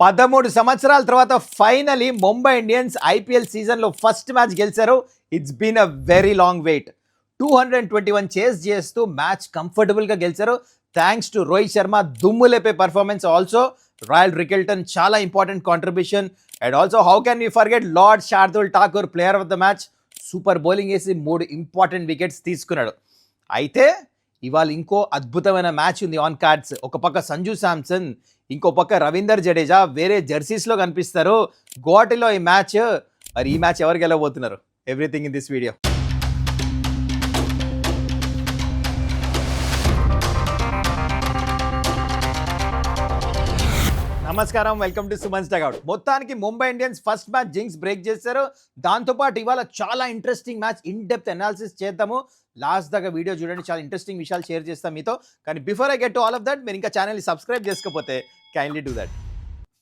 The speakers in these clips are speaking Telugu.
13 సంవత్సరాల తర్వాత ఫైనలీ ముంబై ఇండియన్స్ ఐపీఎల్ సీజన్లో ఫస్ట్ మ్యాచ్ గెలిచారు. It's been a very long wait. 221 chase చేస్తూ మ్యాచ్ కంఫర్టబుల్గా గెలిచారు. థ్యాంక్స్ టు రోహిత్ శర్మ దుమ్ము లేపే పర్ఫార్మెన్స్, ఆల్సో రాయల్ రికెల్టన్ చాలా important contribution, and also how can you forget lord Shardul Thakur, player of the match. Super bowling వేసి 3 ఇంపార్టెంట్ వికెట్స్ తీసుకున్నాడు. అయితే ఇవాళ ఇంకో అద్భుతమైన మ్యాచ్ ఉంది ఆన్ కార్డ్స్. ఒక పక్క సంజు శాంసన్, ఇంకో పక్క రవీందర్ జడేజా వేరే జెర్సీస్లో కనిపిస్తారు. గోవాటిలో ఈ మ్యాచ్. మరి ఈ మ్యాచ్ ఎవరు గెలవబోతున్నారు? Everything in this video. నమస్కారం, వెల్కమ్ టు సుమన్స్ డగౌట్. మొత్తానికి Mumbai Indians first match jinx break చేశారు. దాంతోపాటు ఇవాళ చాలా interesting match in depth analysis చేద్దాము. లాస్ట్ దాకా వీడియో చూడండి, చాలా ఇంట్రెస్టింగ్ విషయాలు షేర్ చేస్తాం మీతో. కానీ before I get to all of that, మీరు ఇంకా ఛానల్ని సబ్స్క్రైబ్ చేసుకోకపోతే kindly do that.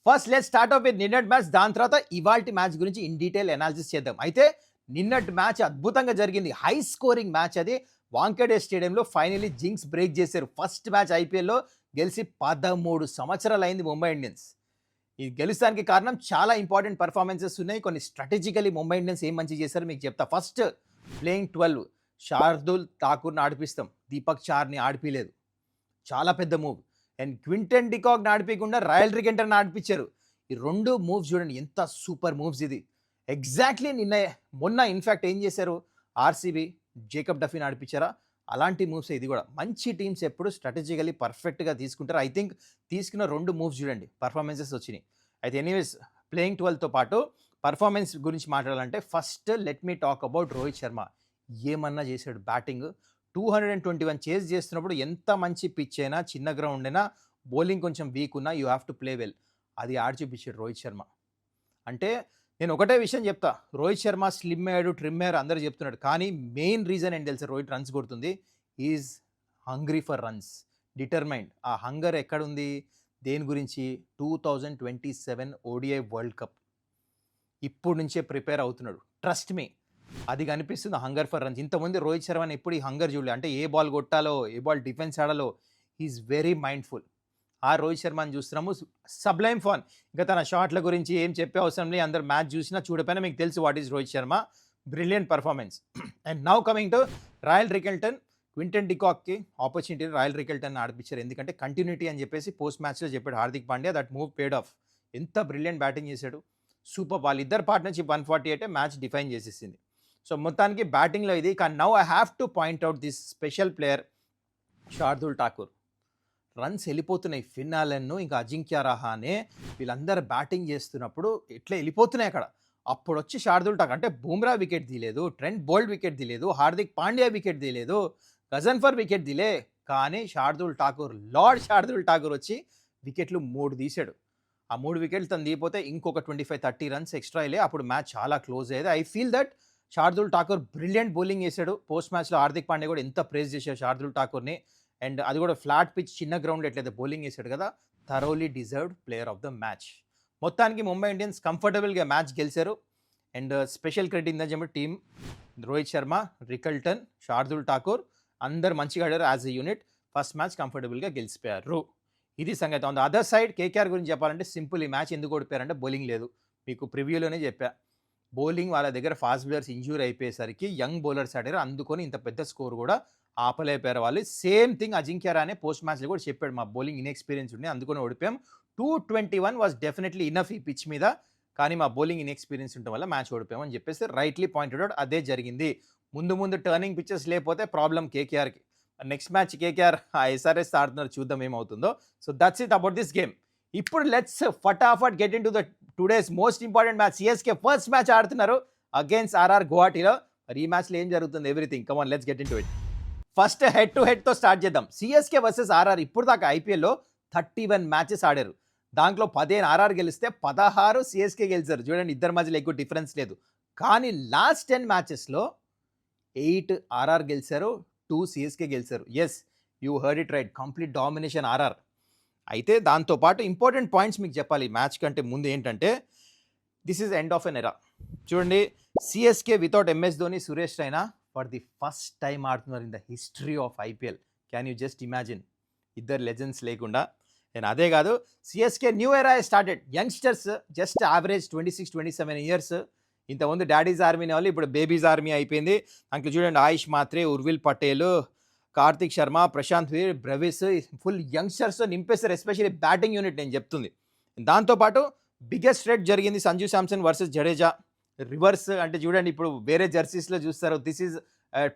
First let's start off with నిన్నటి మ్యాచ్. దాని తర్వాత ఇవాల్టి మ్యాచ్ గురించి ఇన్ డీటెయిల్ అనాలిసిస్ చేద్దాం. అయితే నిన్నటి మ్యాచ్ అద్భుతంగా జరిగింది, హై స్కోరింగ్ మ్యాచ్. అది వాంకడే స్టేడియంలో ఫైనలీ జింక్స్ బ్రేక్ చేశారు. ఫస్ట్ మ్యాచ్ ఐపీఎల్లో గెలిచి 13 సంవత్సరాలు అయింది ముంబై ఇండియన్స్. ఈ గెలుస్తానికి కారణం చాలా ఇంపార్టెంట్ పర్ఫార్మెన్సెస్ ఉన్నాయి. కొన్ని స్ట్రాటజికలీ ముంబై ఇండియన్స్ ఏం మంచి చేశారో మీకు చెప్తా. ఫస్ట్ ప్లేయింగ్ 12 శార్దుల్ ఠాకూర్ని ఆడిపిస్తాం, దీపక్ చార్ని ఆడిపిలేదు, చాలా పెద్ద మూవ్. అండ్ క్వింటన్ డికాక్ని ఆడిపించకుండా రాయల్ రికెల్టన్ ఆడిపించారు. ఈ 2 మూవ్స్ చూడండి, ఎంత సూపర్ మూవ్స్ ఇది. ఎగ్జాక్ట్లీ మొన్న ఇన్ఫ్యాక్ట్ ఏం చేశారు, ఆర్సీబీ జేకబ్ డఫీని ఆడిపించారా, అలాంటి మూవ్స్. ఇది కూడా మంచి టీమ్స్ ఎప్పుడు స్ట్రాటజికలీ పర్ఫెక్ట్గా తీసుకుంటారు. ఐ థింక్ తీసుకున్న 2 మూవ్స్ చూడండి, పర్ఫార్మెన్సెస్ వచ్చినాయి. అయితే ఎనీవేస్ ప్లేయింగ్ 12తో పాటు పర్ఫార్మెన్స్ గురించి మాట్లాడాలంటే first let me talk about Rohit Sharma. ఏమన్నా చేశాడు బ్యాటింగ్. 221 చేస్ చేస్తున్నప్పుడు ఎంత మంచి పిచ్ అయినా, చిన్న గ్రౌండ్ అయినా, బౌలింగ్ కొంచెం వీక్ ఉన్నా you have to play well. అది ఆడి చూపించాడు రోహిత్ శర్మ. అంటే నేను ఒకటే విషయం చెప్తా, రోహిత్ శర్మ స్లిమ్ అయ్యాడు, ట్రిమ్ అయ్యారు అందరూ చెప్తున్నాడు, కానీ మెయిన్ రీజన్ ఏంటి తెలుసు, రోహిత్ రన్స్ కొడుతుంది. Is hungry for runs, determined. ఆ హంగర్ ఎక్కడుంది, దేని గురించి? 2027 ఓడిఐ వరల్డ్ కప్ ఇప్పుడు నుంచే ప్రిపేర్ అవుతున్నాడు. ట్రస్ట్ మీ, అది కనిపిస్తుంది హంగర్ ఫర్ రన్స్. ఇంతమంది రోహిత్ శర్మని ఎప్పుడు ఈ హంగర్ చూడలే. అంటే ఏ బాల్ కొట్టాలో, ఏ బాల్ డిఫెన్స్ ఆడాలో ఈజ్ వెరీ మైండ్ఫుల్. ఆ రోహిత్ శర్మని చూస్తున్నాము, సబ్లైమ్ ఫాన్. ఇంకా తన షాట్ల గురించి ఏం చెప్పే అవసరం లేదు, అందరు మ్యాచ్ చూసినా చూడపోయినా మీకు తెలుసు what is Rohit Sharma. Brilliant performance. And now coming to Royal Rickelton. Quinton డికాక్కి ఆపర్చునిటీ రాయల్ రికెల్టన్ ఆడిపించారు, ఎందుకంటే కంటిన్యూటీ అని చెప్పేసి పోస్ట్ మ్యాచ్లో చెప్పాడు Hardik Pandya. That move paid off. ఎంత బ్రిలియంట్ బ్యాటింగ్ చేశాడు, సూపర్. వాళ్ళిద్దరు పార్ట్నర్షిప్ 148 మ్యాచ్ డిఫైన్ చేసేసింది. సో మొత్తానికి బ్యాటింగ్లో ఇది. కానీ now I have to point out this special player Shardul Thakur. Runs వెళ్ళిపోతున్నాయి. ఫిన్ ఆలెన్, ఇంకా అజింక్య రహానే, వీళ్ళందరూ బ్యాటింగ్ చేస్తున్నప్పుడు ఎట్లా వెళ్ళిపోతున్నాయి అక్కడ. అప్పుడు వచ్చి శార్దుల్ ఠాకూర్, అంటే బూమ్రా వికెట్ తీయలేదు, ట్రెంట్ బోల్ట్ వికెట్ తీయలేదు, హార్దిక్ పాండ్యా వికెట్ తీయలేదు, గజన్ఫర్ వికెట్ తీలే, కానీ శార్దుల్ ఠాకూర్, లార్డ్ శార్దుల్ ఠాకూర్ వచ్చి వికెట్లు 3 తీశాడు. ఆ 3 వికెట్లు తను తీయపోతే ఇంకొక 25-30 రన్స్ ఎక్స్ట్రా వెళ్ళే, అప్పుడు మ్యాచ్ చాలా క్లోజ్ అయ్యేది. I feel that Shardul Thakur brilliant bowling చేశాడు. పోస్ట్ మ్యాచ్లో హార్దిక్ పాండ్యా కూడా ఎంత ప్రేజ్ చేశాడు శార్దుల్ ఠాకూర్ని. అండ్ అది కూడా ఫ్లాట్ పిచ్, చిన్న గ్రౌండ్ ఎట్లయితే బౌలింగ్ వేసాడు కదా, thoroughly deserved player of the match. మొత్తానికి ముంబై ఇండియన్స్ కంఫర్టబుల్గా మ్యాచ్ గెలిచారు. అండ్ స్పెషల్ క్రెడిట్ ఇందని చెప్పి టీమ్, రోహిత్ శర్మ, రికెల్టన్, శార్దుల్ ఠాకూర్ అందరు మంచిగా ఆడారు as a unit. First match కంఫర్టబుల్గా గెలిచిపోయారు. ఇది సంగతి. On the other side KKR గురించి చెప్పాలంటే సింపుల్. ఈ మ్యాచ్ ఎందుకు ఓడిపోయారంటే బౌలింగ్ లేదు. మీకు ప్రివ్యూలోనే చెప్పా, బౌలింగ్ వాళ్ళ దగ్గర ఫాస్ట్ బౌలర్స్ ఇంజ్యూర్ అయిపోయేసరికి యంగ్ బౌలర్స్ ఆడారు, అందుకొని ఇంత పెద్ద స్కోర్ కూడా ఆపలేపారు వాళ్ళు. Same thing Ajinkya Rahane post మ్యాచ్లో కూడా చెప్పాడు, మా బౌలింగ్ ఇన్ఎక్స్పీరియన్స్ ఉండే అందుకొని ఓడిపోయాం. 221 వాజ్ డెఫినెట్లీ ఇనఫ్ ఈ పిచ్ మీద, కానీ మా బౌలింగ్ ఇన్ఎక్స్పీరియన్స్ ఉండటం వల్ల మ్యాచ్ ఓడిపోయామని చెప్పేసి రైట్లీ పాయింటెడ్ అవుట్. అదే జరిగింది. ముందు టర్నింగ్ పిచ్చెస్ లేకపోతే ప్రాబ్లం కేకేఆర్కి. నెక్స్ట్ మ్యాచ్ కేకేఆర్ ఎస్ఆర్ఎస్ ఆడుతున్నారు, చూద్దాం ఏమవుతుందో. So that's it about this game. ఇప్పుడు లెట్స్ ఫటాఫట్ get into the today's most important match. CSK first match ఆడుతున్నారు అగైన్స్ ఆర్ఆర్ గువాహటిలో. మరి ఈ మ్యాచ్లో ఏం జరుగుతుంది, everything, come on let's get into it. First head to హెడ్తో స్టార్ట్ చేద్దాం. CSK versus RR. ఇప్పుడు దాకా ఐపీఎల్లో 31 మ్యాచెస్ ఆడారు. దాంట్లో 15 ఆర్ఆర్ గెలిస్తే 16 సిఎస్కే గెలిచారు. చూడండి, ఇద్దరి మధ్యలో ఎక్కువ డిఫరెన్స్ లేదు. కానీ లాస్ట్ 10 మ్యాచెస్లో 8 ఆర్ఆర్ గెలిచారు, 2 సిఎస్కే గెలిచారు. Yes, you heard it right, complete domination RR. అయితే దాంతోపాటు ఇంపార్టెంట్ పాయింట్స్ మీకు చెప్పాలి మ్యాచ్ కంటే ముందు ఏంటంటే, this is end of an era. చూడండి, CSK without MS Dhoni, Suresh Raina for the first time ఆడుతున్నారు in the history of IPL. Can you just imagine, ఇద్దరు లెజెండ్స్ లేకుండా. అండ్ అదే కాదు, CSK new era started. Youngsters just average 26-27 years. ఇంతకుముందు డాడీస్ ఆర్మీ వాళ్ళు ఇప్పుడు బేబీస్ ఆర్మీ అయిపోయింది. దాంట్లో చూడండి Ayush Mhatre, Urvil Patel, Kartik Sharma, Prashant Veer, Brevis, full youngsters నింపేస్తారు. ఎస్పెషల్లీ బ్యాటింగ్ యూనిట్ నేను చెప్తుంది. దాంతోపాటు బిగ్గెస్ట్ రేట్ జరిగింది సంజు శాంసన్ వర్సెస్ జడేజా. రివర్స్ అంటే చూడండి ఇప్పుడు వేరే జెర్సీస్లో చూస్తారు. This is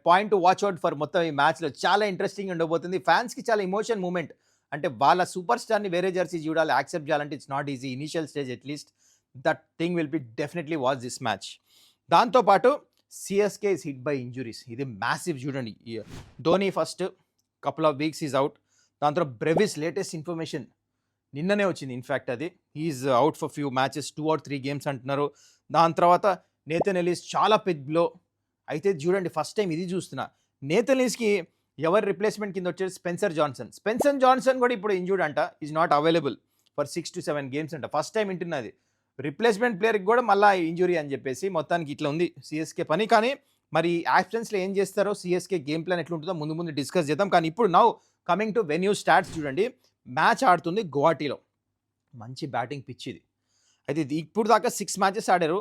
point to watch out for మొత్తం ఈ మ్యాచ్లో. చాలా ఇంట్రెస్టింగ్ ఉండబోతుంది. ఫ్యాన్స్కి చాలా ఇమోషన్ మూమెంట్. అంటే వాళ్ళ సూపర్ స్టార్ని వేరే జెర్సీ చూడాలి, యాక్సెప్ట్ చేయాలంటే it's not easy. Initial stage at least that thing will be definitely watch this match. దాంతోపాటు CSK is hit by injuries. ఇది మ్యాసివ్ చూడండి. Dhoni first couple of weeks is out. దాని తర్వాత బ్రెవిస్ లేటెస్ట్ ఇన్ఫర్మేషన్ నిన్ననే వచ్చింది. ఇన్ఫ్యాక్ట్ అది is out for few matches, 2 or 3 games అంటున్నారు. దాని తర్వాత నేథన్ ఎలిస్ చాలా పెద్ద బ్లో. అయితే చూడండి ఫస్ట్ టైం ఇది చూస్తున్నా. నేథన్ ఎలిస్కి ఎవరి రిప్లేస్మెంట్ కింద వచ్చేది స్పెన్సర్ జాన్సన్ కూడా ఇప్పుడు ఇంజూర్డ్ అంట. Is not available for 6 to 7 games అంట. ఫస్ట్ టైం వింటున్నది. రిప్లేస్మెంట్ ప్లేయర్కి కూడా మళ్ళీ ఇంజురీ అని చెప్పేసి మొత్తానికి ఇట్లా ఉంది సిఎస్కే పని. కానీ మరి యాబ్సెన్స్లో ఏం చేస్తారో, సిఎస్కే గేమ్ ప్లాన్ ఎట్లుంటుందో ముందు డిస్కస్ చేద్దాం. కానీ ఇప్పుడు now coming to venue starts చూడండి. మ్యాచ్ ఆడుతుంది గువాహటీలో. మంచి బ్యాటింగ్ పిచ్ ఇది. అయితే ఇప్పుడు దాకా 6 మ్యాచెస్ ఆడారు.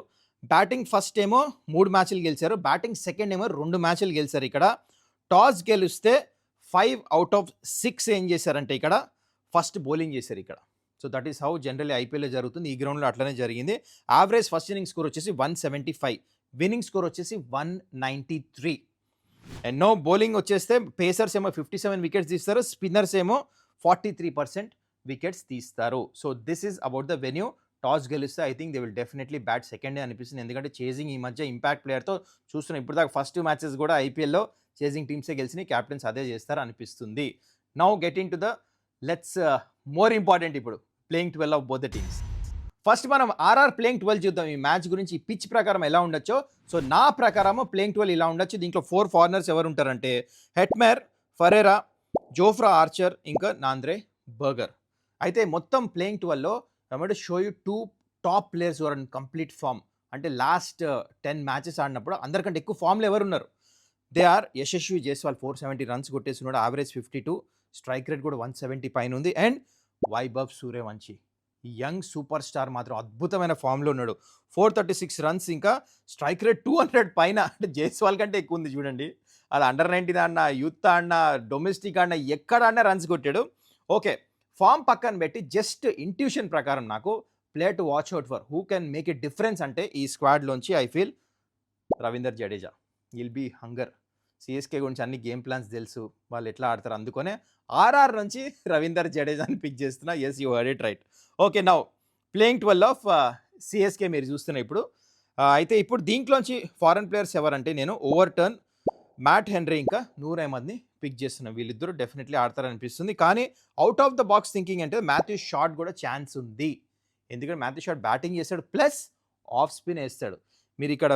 బ్యాటింగ్ ఫస్ట్ ఏమో 3 మ్యాచ్లు గెలిచారు, బ్యాటింగ్ సెకండ్ ఏమో 2 మ్యాచ్లు గెలిచారు. ఇక్కడ టాస్ గెలిస్తే 5 out of 6 ఏం చేశారంటే ఇక్కడ ఫస్ట్ బౌలింగ్ చేశారు ఇక్కడ. So that is how generally ఐపీఎల్లో జరుగుతుంది. ఈ గ్రౌండ్లో అట్లనే జరిగింది. యావరేజ్ ఫస్ట్ ఇన్నింగ్ స్కోర్ వచ్చేసి 175, విన్నింగ్ స్కోర్ వచ్చేసి 193. అండ్ నో బౌలింగ్ వచ్చేస్తే పేసర్స్ ఏమో 57 వికెట్స్ తీస్తారు, స్పిన్నర్స్ ఏమో 43% వికెట్స్ తీస్తారు. So this is about the venue. Toss గెలిస్తే I think they will definitely bat second అనిపిస్తుంది. ఎందుకంటే చేజింగ్ ఈ మధ్య ఇంపాక్ట్ ప్లేయర్తో చూస్తున్నాం. ఇప్పుడు దాకా ఫస్ట్ 2 మ్యాచెస్ కూడా ఐపీఎల్లో చేజింగ్ టీమ్సే గెలిచినాయి, క్యాప్టెన్స్ అదే చేస్తారు అనిపిస్తుంది. Now getting to the let's more important ఇప్పుడు playing 12 of both the teams. First మనం ఆర్ఆర్ ప్లేయింగ్ 12 చూద్దాం. ఈ మ్యాచ్ గురించి ఈ పిచ్ ప్రకారం ఎలా ఉండొచ్చో. సో నా ప్రకారము ప్లేయింగ్ 12 ఇలా ఉండొచ్చు. దీంట్లో 4 ఫారినర్స్ ఎవరు ఉంటారంటే హెట్మెర్, ఫరెరా, జోఫ్రా ఆర్చర్, ఇంకా నాంద్రే బర్గర్. అయితే మొత్తం ప్లేయింగ్ 12లో I want to show you 2 top players are in complete form. అంటే లాస్ట్ 10 మ్యాచెస్ ఆడినప్పుడు అందరికంటే ఎక్కువ ఫామ్లో ఎవరు ఉన్నారు? They are Yashasvi Jaiswal 470 runs కొట్టేస్తున్నాడు, యావరేజ్ 52, స్ట్రైక్ రేట్ కూడా 170 పైన ఉంది. And Vaibhav Suryavanshi young super star మాత్రం అద్భుతమైన ఫామ్లో ఉన్నాడు, 436 రన్స్, ఇంకా స్ట్రైక్ రేట్ 200 పైన. అంటే జైస్వాల్ కంటే ఎక్కువ ఉంది చూడండి. అది అండర్ 19 ఆడినా, యూత్ ఆడినా, డొమెస్టిక్ ఆడినా, ఎక్కడ ఆడినా రన్స్ కొట్టాడు. ఓకే, ఫామ్ పక్కన పెట్టి జస్ట్ ఇంట్యూషన్ ప్రకారం నాకు player to watch out for who can make a difference అంటే ఈ స్క్వాడ్లోంచి I feel Ravinder Jadeja will be hunger. CSK గురించి అన్ని గేమ్ ప్లాన్స్ తెలుసు, వాళ్ళు ఎట్లా ఆడతారు. అందుకనే ఆర్ఆర్ నుంచి రవీందర్ జడేజాని పిక్ చేస్తున్నా. Yes, you heard it right. Okay, now playing 12 of CSK మీరు చూస్తున్నా ఇప్పుడు. అయితే ఇప్పుడు దీంట్లోంచి ఫారెన్ ప్లేయర్స్ ఎవరంటే నేను ఓవర్టర్న్, మ్యాట్ హెన్రీ, ఇంకా నూర్ అహ్మద్ని పిక్ చేస్తున్నా. వీళ్ళిద్దరూ డెఫినెట్లీ ఆడతారనిపిస్తుంది. కానీ out of the box thinking అంటే మాథ్యూ షాట్ కూడా ఛాన్స్ ఉంది. ఎందుకంటే మాథ్యూ షాట్ బ్యాటింగ్ చేస్తాడు, ప్లస్ ఆఫ్ స్పిన్ వేస్తాడు. మీరు ఇక్కడ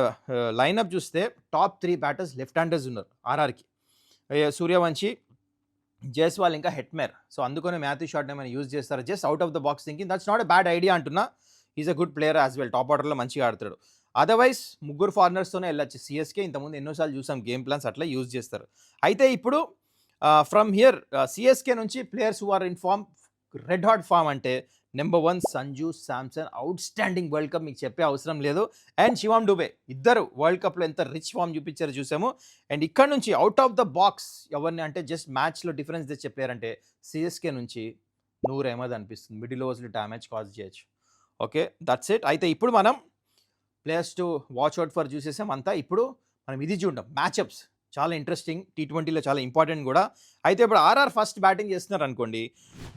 లైనప్ చూస్తే టాప్ 3 బ్యాటర్స్ లెఫ్ట్ హ్యాండర్స్ ఉన్నారు ఆర్ఆర్కి. సూర్యవంశీ, జైస్వాల్, ఇంకా హెట్మెర్. సో అందుకనే మాథ్యూ షాట్ ఏమైనా యూజ్ చేస్తారు. Just out of the box thinking, that's not a bad idea అంటున్నా. Is a good player as well, top ఆర్డర్లో మంచిగా ఆడతాడు. అదర్వైజ్ 3 ఫారినర్స్తోనే వెళ్ళచ్చు సిఎస్కే. ఇంతకుముందు ఎన్నోసార్లు చూసాం గేమ్ ప్లాన్స్ అట్లా యూజ్ చేస్తారు. అయితే ఇప్పుడు ఫ్రమ్ హియర్ సిఎస్కే నుంచి players who are in form, red hot form అంటే number 1 Sanju Samson, outstanding world cup, మీకు చెప్పే అవసరం లేదు. అండ్ శివం డుబే, ఇద్దరు వరల్డ్ కప్లో ఎంత రిచ్ ఫామ్ చూపించారో చూసాము. అండ్ ఇక్కడ నుంచి అవుట్ ఆఫ్ ద బాక్స్ ఎవరిని అంటే జస్ట్ మ్యాచ్లో డిఫరెన్స్ తెచ్చే ప్లేయర్ అంటే సిఎస్కే నుంచి నూర్ అహ్మద్ అనిపిస్తుంది. మిడిల్ ఓవర్స్లో డ్యామేజ్ కాజ్ చేయొచ్చు. Okay, that's it. అయితే ఇప్పుడు మనం players to watch out for చూసేసాం అంతా. ఇప్పుడు మనం ఇది చూద్దాం, మ్యాచ్అప్స్ చాలా ఇంట్రెస్టింగ్, T20లో చాలా ఇంపార్టెంట్ కూడా. అయితే ఇప్పుడు ఆర్ఆర్ ఫస్ట్ బ్యాటింగ్ చేస్తున్నారు అనుకోండి.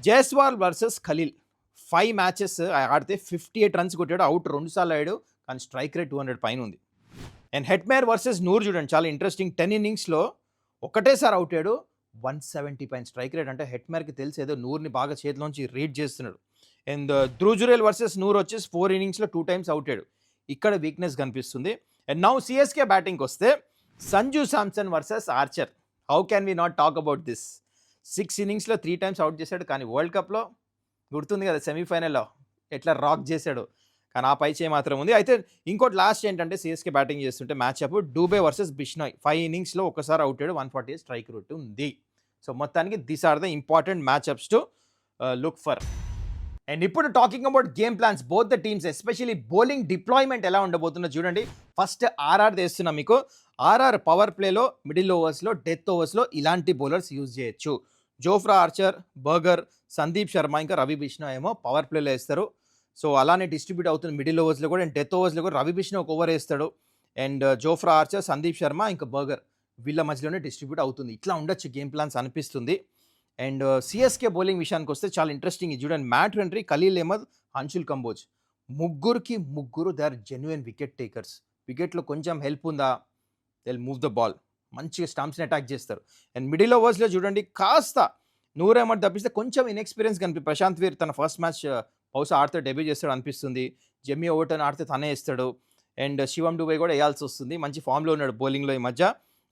జైస్వాల్ వర్సెస్ ఖలీల్ 5 మ్యాచెస్ ఆడితే 58 రన్స్ కొట్టాడు, అవుట్ 2 సార్లు అయ్యాడు, కానీ స్ట్రైక్ రేట్ 200 పైన ఉంది. అండ్ హెట్మేర్ వర్సెస్ నూర్ చూడండి, చాలా ఇంట్రెస్టింగ్. 10 ఇన్నింగ్స్లో ఒకటేసారి అవుట్ అయ్యాడు, 170 పైన స్ట్రైక్ రేట్. అంటే హెట్మేర్కి తెలిసేదో నూర్ని బాగా చేతిలోంచి రీడ్ చేస్తున్నాడు. అండ్ ధ్రువ్ వర్సెస్ నూర్ వచ్చేసి 4 ఇన్నింగ్స్లో 2 టైమ్స్ అవుట్ అయ్యాడు, ఇక్కడ వీక్నెస్ కనిపిస్తుంది. అండ్ నౌ సిఎస్కే బ్యాటింగ్కి వస్తే Sanju Samson versus Archer. How can we not talk about this? 6 ఇన్నింగ్స్లో 3 టైమ్స్ అవుట్ చేశాడు, కానీ వరల్డ్ కప్లో గుర్తుంది కదా సెమీఫైనల్లో ఎట్లా రాక్ చేశాడు, కానీ ఆ పై చేయి మాత్రం ఉంది. అయితే ఇంకోటి లాస్ట్ ఏంటంటే సిఎస్కే బ్యాటింగ్ చేస్తుంటే మ్యాచ్అప్ డూబే వర్సెస్ బిష్నాయ్, 5 ఇన్నింగ్స్లో ఒకసారి అవుట్ అయ్యాడు, 148 స్ట్రైక్ రేట్ ఉంది. సో మొత్తానికి these are the important matchups to look for. And ఇప్పుడు talking about game plans both the teams, especially bowling deployment ఎలా ఉండబోతుందో చూడండి. ఫస్ట్ ఆర్ఆర్ తెస్తున్నా మీకు. ఆర్ఆర్ పవర్ ప్లేలో, మిడిల్ ఓవర్స్లో, డెత్ ఓవర్స్లో ఇలాంటి బౌలర్స్ యూజ్ చేయొచ్చు. Jofra Archer, Burger, Sandeep Sharma, ఇంకా రవి బిష్ణోయ్ ఏమో పవర్ ప్లేలో వేస్తారు. సో అలానే డిస్ట్రిబ్యూట్ అవుతుంది మిడిల్ ఓవర్స్లో కూడా. అండ్ డెత్ ఓవర్స్లో కూడా రవి బిష్ణోయ్ ఒక ఓవర్ వేస్తాడు. And Jofra Archer, Sandeep Sharma, ఇంకా బర్గర్ వీళ్ళ మధ్యలోనే డిస్ట్రిబ్యూట్ అవుతుంది. ఇట్లా ఉండొచ్చు గేమ్ ప్లాన్స్ అనిపిస్తుంది. అండ్ సిఎస్కే బౌలింగ్ విషయానికి వస్తే చాలా ఇంట్రెస్టింగ్. చూడండి, మ్యాట్ హెన్రీ, ఖలీల్ అహ్మద్, అంశుల్ కంబోజ్ ముగ్గురు they are genuine wicket takers. వికెట్లో కొంచెం హెల్ప్ ఉందా, they will move the ball, మంచిగా స్టంప్స్ని అటాక్ చేస్తారు. అండ్ మిడిల్ ఓవర్స్లో చూడండి, కాస్త నూర్ అహ్మద్ తప్పిస్తే కొంచెం ఇన్ఎక్స్పీరియన్స్ కనిపి. ప్రశాంత్ వీర్ తన ఫస్ట్ మ్యాచ్ బహుశా ఆడితే డెబ్యూ చేస్తాడు అనిపిస్తుంది. జెమ్మీ ఓవర్టన్ ఆడితే తనే వేస్తాడు. అండ్ శివం డుబే కూడా వేయాల్సి వస్తుంది. మంచి ఫామ్లో ఉన్నాడు బౌలింగ్లో ఈ మధ్య.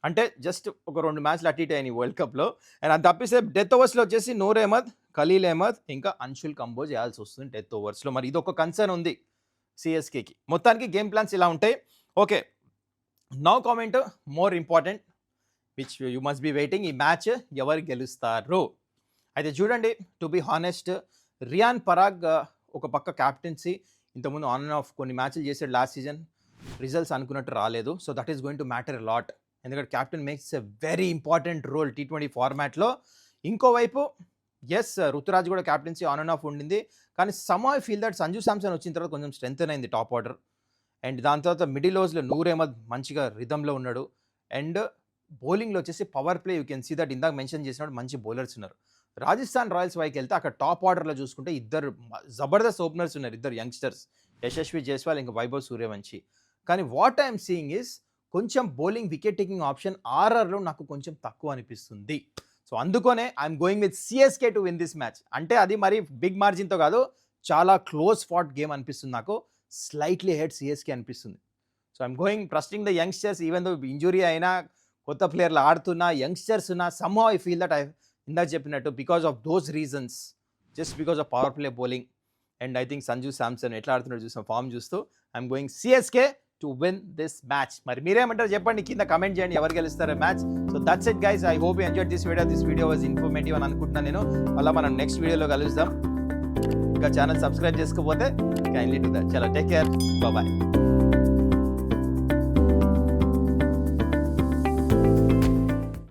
అంటే జస్ట్ ఒక 2 మ్యాచ్లు అటు ఇటు అయినాయి వరల్డ్ కప్లో. అండ్ అది తప్పిస్తే డెత్ ఓవర్స్లో వచ్చేసి నూర్ అహ్మద్, ఖలీల్ అహ్మద్, ఇంకా అంశుల్ కంబోజ్ వేయాల్సి వస్తుంది డెత్ ఓవర్స్లో. మరి ఇది ఒక కన్సర్న్ ఉంది సిఎస్కేకి. మొత్తానికి గేమ్ ప్లాన్స్ ఇలా ఉంటాయి. Okay, now comment more important which you must be waiting. ఈ మ్యాచ్ ఎవరు గెలుస్తారు? అయితే చూడండి, to be honest, Riyan Parag ఒక పక్క క్యాప్టెన్సీ, ఇంతకుముందు ఆన్ అండ్ ఆఫ్ కొన్ని మ్యాచ్లు చేసాడు లాస్ట్ సీజన్, రిజల్ట్స్ అనుకున్నట్టు రాలేదు. So that is going to matter lot, ఎందుకంటే captain makes a very important role T20 ఫార్మాట్లో. ఇంకోవైపు ఎస్, రుతురాజ్ కూడా క్యాప్టెన్సీ ఆన్ అండ్ ఆఫ్ ఉండింది, కానీ some I feel that Sanju Samson వచ్చిన తర్వాత కొంచెం స్ట్రెంగ్ అయింది టాప్ ఆర్డర్. అండ్ దాని తర్వాత మిడిల్ ఓవర్స్లో నూర్ అహ్మద్ మంచిగా రిథంలో ఉన్నాడు. అండ్ బౌలింగ్లో వచ్చేసి power play you can see that ఇందాక మెన్షన్ చేసినప్పుడు మంచి బౌలర్స్ ఉన్నారు. రాజస్థాన్ రాయల్స్ వైకి వెళ్తే అక్కడ టాప్ ఆర్డర్లో చూసుకుంటే ఇద్దరు జబర్దస్త్ ఓపెనర్స్ ఉన్నారు, ఇద్దరు యంగ్స్టర్స్, యశస్వి జైస్వాల్, ఇంకా వైభవ్ సూర్యవంశీ. కానీ వాట్ ఐఎమ్ సీయింగ్ ఈస్ కొంచెం బౌలింగ్ వికెట్ టేకింగ్ ఆప్షన్ ఆర్ఆర్లో నాకు కొంచెం తక్కువ అనిపిస్తుంది. సో అందుకనే I'm going with CSK to win this match. అంటే అది మరి బిగ్ మార్జిన్తో కాదు, చాలా క్లోజ్ ఫాట్ గేమ్ అనిపిస్తుంది నాకు. స్లైట్లీ హెడ్ సిఎస్కే అనిపిస్తుంది. So I'm going trusting the youngsters, even though injury అయినా, కొత్త ప్లేయర్లు ఆడుతున్నా, యంగ్స్టర్స్ ఉన్నా, సమ్హౌ ఐ ఫీల్ దట్ ఇందాక చెప్పినట్టు because of those reasons, just because of power play bowling. And I think Sanju Samson ఎట్లా ఆడుతున్నాడు చూసిన ఫామ్ చూస్తూ I'm going CSK to win this match. మరి మీరేమంటారు చెప్పండి, కింద కమెంట్ చేయండి ఎవరు గెలుస్తారో మ్యాచ్. So that's it guys, I hope you enjoyed this video. This video was informative అని అనుకుంటున్నాను నేను. మళ్ళీ మనం నెక్స్ట్ వీడియోలో కలుద్దాం. ఇంకా ఛానల్ సబ్స్క్రైబ్ చేసుకోకపోతే కైండ్లీ డు దట్. చలో, టేక్ కేర్, బాయ్.